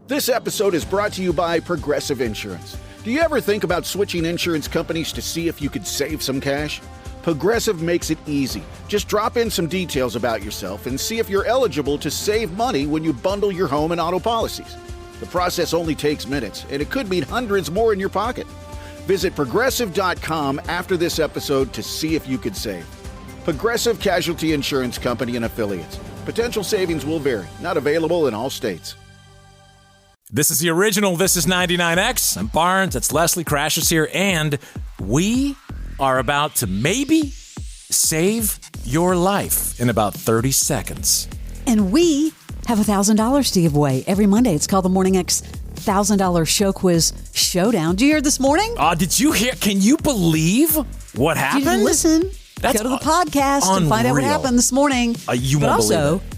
This episode is brought to you by Progressive Insurance. Do you ever think about switching insurance companies to see if you could save some cash? Progressive makes it easy. Just drop in some details about yourself and see if you're eligible to save money when you bundle your home and auto policies. The process only takes minutes, and it could mean hundreds more in your pocket. Visit Progressive.com after this episode to see if you could save. Progressive Casualty Insurance Company and Affiliates. Potential savings will vary. Not available in all states. This is the original. This is 99X. I'm Barnes. That's Leslie. Crashers here. And we are about to maybe save your life in about 30 seconds. And we have $1,000 to give away every Monday. It's called the Morning X $1,000 Show Quiz Showdown. Did you hear this morning? Did you hear? Can you believe what happened? Did you listen? That's Go to the podcast and find out what happened this morning. You won't believe it.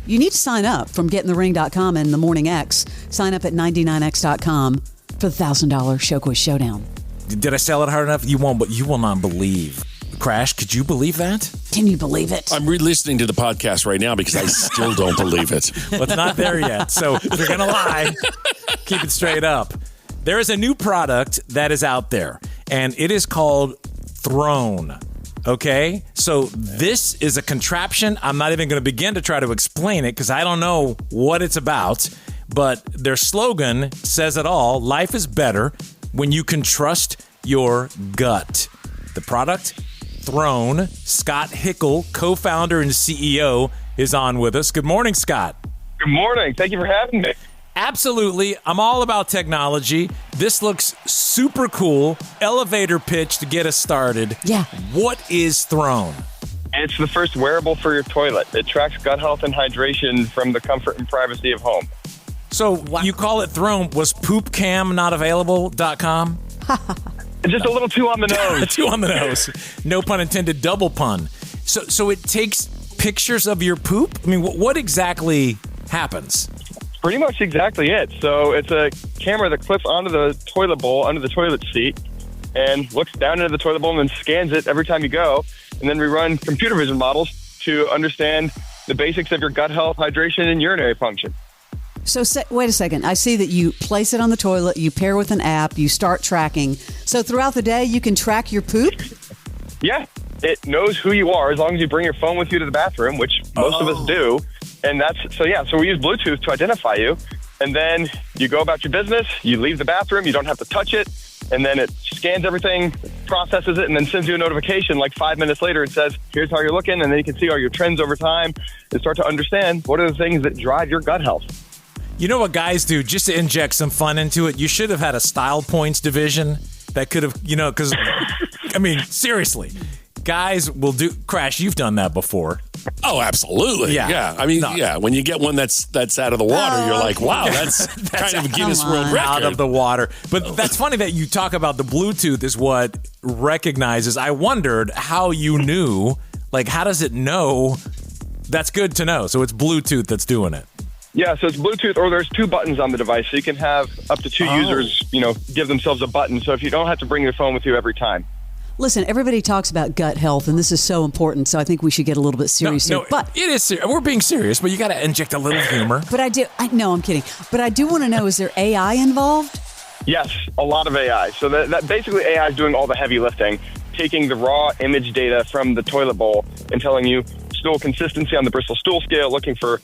You need to sign up from gettingthering.com and the Morning X. Sign up at 99x.com for the $1,000 Show Quiz Showdown. Did I sell it hard enough? You won't, but you will not believe. Crash, could you believe that? Can you believe it? I'm re-listening to the podcast right now because I still don't believe it. Well, it's not there yet. So if you're going to lie, keep it straight up. There is a new product that is out there, and it is called Throne. Okay, so this is a contraption. I'm not even going to begin to try to explain it because I don't know what it's about, but their slogan says it all. Life is better when you can trust your gut. The product, Throne. Scott Hickel, co-founder and CEO, is on with us. Good morning, Scott. Good morning. Thank you for having me. Absolutely. I'm all about technology. This looks super cool. Elevator pitch to get us started. Yeah. What is Throne? It's the first wearable for your toilet. It tracks gut health and hydration from the comfort and privacy of home. So you call it Throne. Was poopcamnotavailable.com? Just a little too on the nose. Too on the nose. No pun intended, double pun. So it takes pictures of your poop? I mean, what exactly happens? Pretty much exactly it. So it's a camera that clips onto the toilet bowl, under the toilet seat, and looks down into the toilet bowl and then scans it every time you go. And then we run computer vision models to understand the basics of your gut health, hydration, and urinary function. So wait a second. I see that you place it on the toilet, you pair with an app, you start tracking. So throughout the day, you can track your poop? Yeah. It knows who you are as long as you bring your phone with you to the bathroom, which most of us do. And so we use Bluetooth to identify you. And then you go about your business, you leave the bathroom, you don't have to touch it. And then it scans everything, processes it, and then sends you a notification like 5 minutes later. It says, here's how you're looking. And then you can see all your trends over time and start to understand what are the things that drive your gut health. You know what guys do, just to inject some fun into it? You should have had a style points division that could have, because, I mean, seriously, guys will do, Crash, you've done that before. Oh, absolutely. Yeah. I mean, when you get one that's out of the water, you're like, wow, that's kind of a Guinness World Record. Out of the water. But that's funny that you talk about the Bluetooth is what recognizes. I wondered how you knew, like, how does it know? That's good to know. So it's Bluetooth that's doing it. Yeah, so it's Bluetooth, or there's two buttons on the device. So you can have up to two users, give themselves a button. So if you don't have to bring your phone with you every time. Listen, everybody talks about gut health, and this is so important, so I think we should get a little bit serious here. But it is serious. We're being serious, but you got to inject a little humor. But I'm kidding. But I do want to know, is there AI involved? Yes, a lot of AI. So that basically AI is doing all the heavy lifting, taking the raw image data from the toilet bowl and telling you stool consistency on the Bristol stool scale, looking for,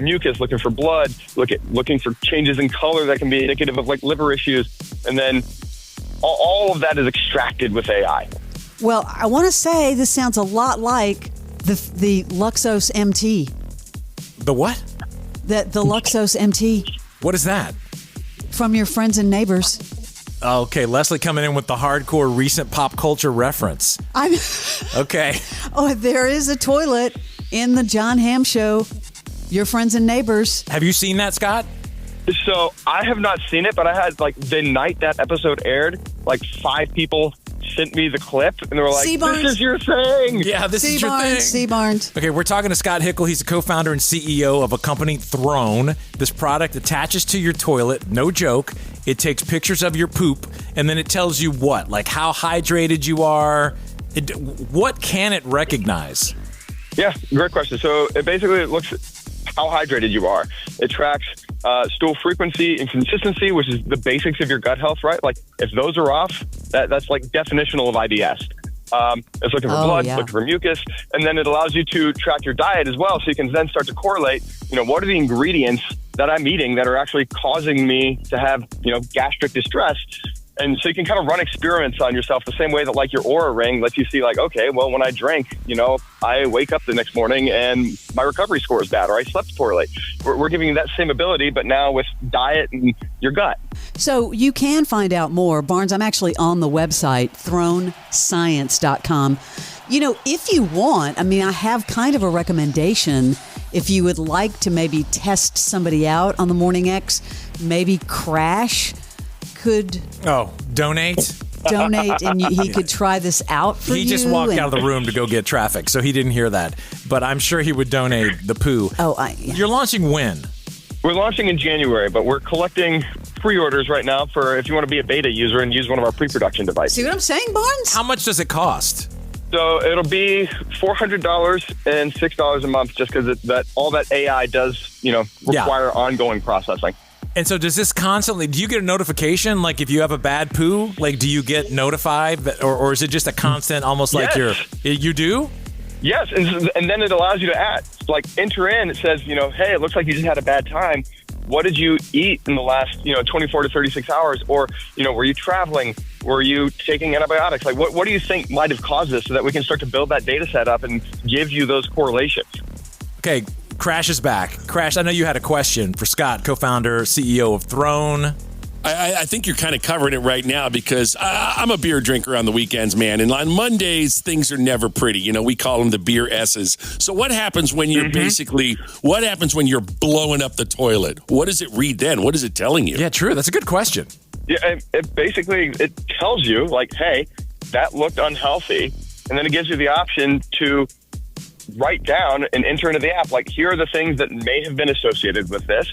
mucus, looking for blood, looking for changes in color that can be indicative of like liver issues. And then all of that is extracted with AI. Well, I want to say this sounds a lot like the Luxos MT. The what? The Luxos MT. What is that? From your friends and neighbors. Okay, Leslie coming in with the hardcore recent pop culture reference. Okay. Oh, there is a toilet in the John Hamm show. Your friends and neighbors. Have you seen that, Scott? So I have not seen it, but I had the night that episode aired, 5 people sent me the clip, and they were like, C-Barnes. This is your thing. Yeah, this is your thing. C-Barnes. Okay, we're talking to Scott Hickel. He's the co-founder and CEO of a company, Throne. This product attaches to your toilet. No joke. It takes pictures of your poop, and then it tells you what? Like how hydrated you are. What can it recognize? Yeah, great question. So it basically looks how hydrated you are. It tracks stool frequency and consistency, which is the basics of your gut health, right? Like if those are off, that's like definitional of IBS. It's looking for blood, looking for mucus, and then it allows you to track your diet as well. So you can then start to correlate, what are the ingredients that I'm eating that are actually causing me to have, gastric distress. And so you can kind of run experiments on yourself the same way that like your Oura ring lets you see like, okay, well, when I drank, I wake up the next morning and my recovery score is bad or I slept poorly. We're giving you that same ability, but now with diet and your gut. So you can find out more. Barnes, I'm actually on the website, thronescience.com. If you want, I have kind of a recommendation. If you would like to maybe test somebody out on the Morning X, maybe Crash could donate and he could try this out for you. He just walked out of the room to go get traffic, so he didn't hear that. But I'm sure he would donate the poo. You're launching when? We're launching in January, but we're collecting pre-orders right now for if you want to be a beta user and use one of our pre-production devices. See what I'm saying, Barnes? How much does it cost? So it'll be $400 and $6 a month, just because all that AI does, require ongoing processing. And so does this constantly, do you get a notification? Like if you have a bad poo, like do you get notified or is it just a constant, almost like you do? Yes. And then it allows you to enter in, it says, hey, it looks like you just had a bad time. What did you eat in the last, 24 to 36 hours? Or, were you traveling? Were you taking antibiotics? Like what do you think might have caused this so that we can start to build that data set up and give you those correlations? Okay. Crash is back. Crash, I know you had a question for Scott, co-founder, CEO of Throne. I think you're kind of covering it right now because I'm a beer drinker on the weekends, man. And on Mondays, things are never pretty. We call them the beer S's. So what happens when you're what happens when you're blowing up the toilet? What does it read then? What is it telling you? Yeah, true. That's a good question. Yeah, it tells you like, hey, that looked unhealthy. And then it gives you the option to write down and enter into the app, like, here are the things that may have been associated with this,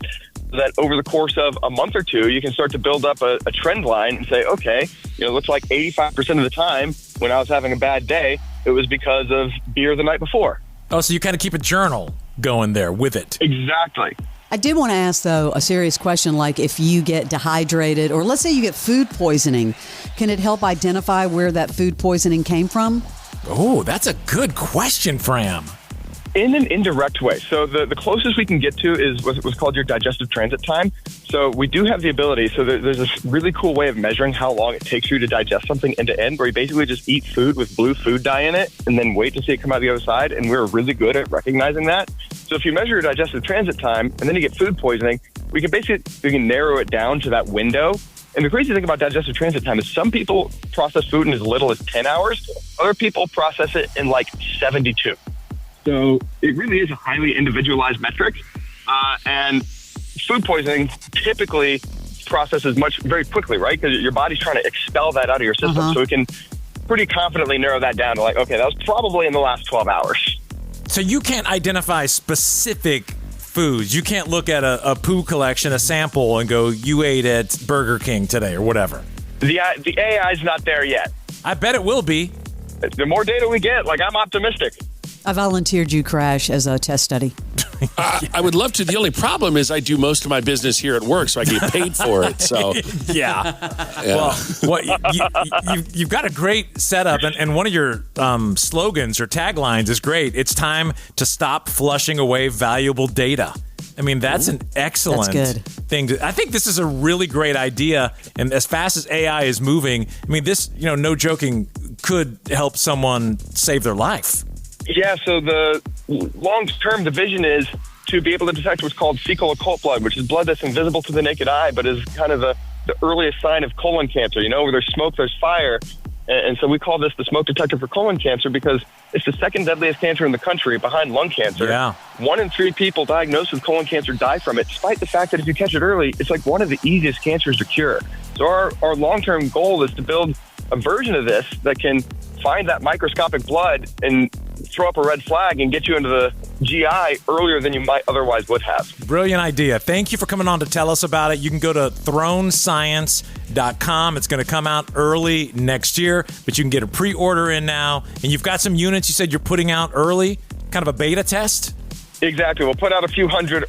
so that over the course of a month or two, you can start to build up a trend line and say, okay, it looks like 85% of the time when I was having a bad day, it was because of beer the night before. Oh, so you kind of keep a journal going there with it. Exactly. I did want to ask, though, a serious question, like if you get dehydrated or let's say you get food poisoning, can it help identify where that food poisoning came from? Oh, that's a good question, Fram. In an indirect way. So the closest we can get to is what's called your digestive transit time. So we do have the ability. So there's this really cool way of measuring how long it takes you to digest something end to end, where you basically just eat food with blue food dye in it and then wait to see it come out the other side. And we're really good at recognizing that. So if you measure your digestive transit time and then you get food poisoning, we can narrow it down to that window. And the crazy thing about digestive transit time is some people process food in as little as 10 hours. Other people process it in like 72. So it really is a highly individualized metric. And food poisoning typically processes very quickly, right? Because your body's trying to expel that out of your system. So it can pretty confidently narrow that down to like, okay, that was probably in the last 12 hours. So you can't identify specific foods. You can't look at a poo collection, a sample, and go, you ate at Burger King today or whatever. The AI is not there yet. I bet it will be. The more data we get, I'm optimistic. I volunteered you, Crash, as a test study. I would love to. The only problem is I do most of my business here at work, so I get paid for it. So yeah. Well, you've got a great setup, and one of your slogans or taglines is great. It's time to stop flushing away valuable data. I mean, that's an excellent thing. I think this is a really great idea, and as fast as AI is moving, I mean, this, no joking, could help someone save their life. Yeah, so the long-term, the vision is to be able to detect what's called fecal occult blood, which is blood that's invisible to the naked eye, but is kind of the earliest sign of colon cancer. Where there's smoke, there's fire. And so we call this the smoke detector for colon cancer because it's the second deadliest cancer in the country behind lung cancer. Yeah. 1 in 3 people diagnosed with colon cancer die from it, despite the fact that if you catch it early, it's like one of the easiest cancers to cure. So our long-term goal is to build a version of this that can find that microscopic blood and throw up a red flag and get you into the GI earlier than you might otherwise would have. Brilliant idea. Thank you for coming on to tell us about it. You can go to thronescience.com. It's going to come out early next year, but you can get a pre-order in now. And you've got some units you said you're putting out early, kind of a beta test? Exactly. We'll put out a few hundred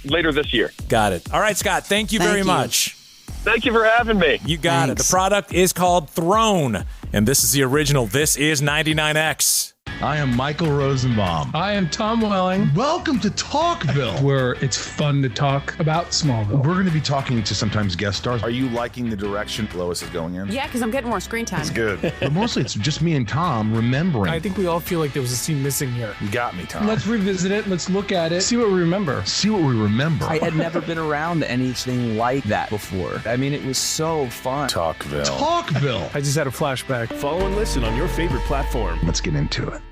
later this year. Got it. All right, Scott, thank you very much. Thank you for having me. You got it. The product is called Throne, and this is the original. This is 99X. I am Michael Rosenbaum. I am Tom Welling. Welcome to Talkville, where it's fun to talk about Smallville. we're going to be talking to sometimes guest stars. Are you liking the direction Lois is going in? Yeah, because I'm getting more screen time. It's good. But mostly it's just me and Tom remembering. I think we all feel like there was a scene missing here. You got me, Tom. Let's revisit it. Let's look at it. See what we remember. See what we remember. I had never been around anything like that before. I mean, it was so fun. Talkville. I just had a flashback. Follow and listen on your favorite platform. Let's get into it.